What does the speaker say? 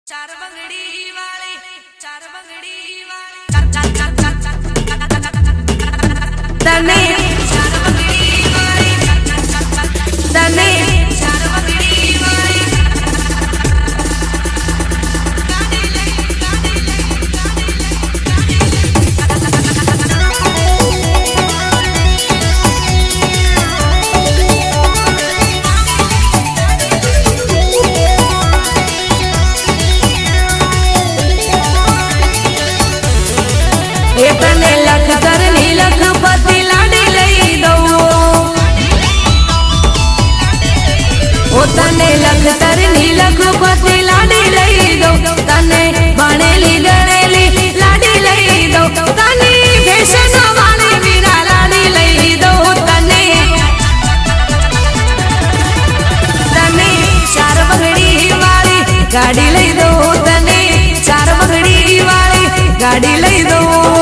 चार बंगड़ी वाली तने चार बंगड़ी वाली तने चार बंगड़ी वाली तने लख करनी लखपति लाडी लई दो ओ तने लख करनी लखपति लाडी लई दो तने बनेली गणेली लाडी लई दो तने फैशन वाली वीरा लाडी लई दो तने तने चार बंगड़ी वाली गाड़ी लई दो तने चार बंगड़ी वाली गाड़ी लई दो।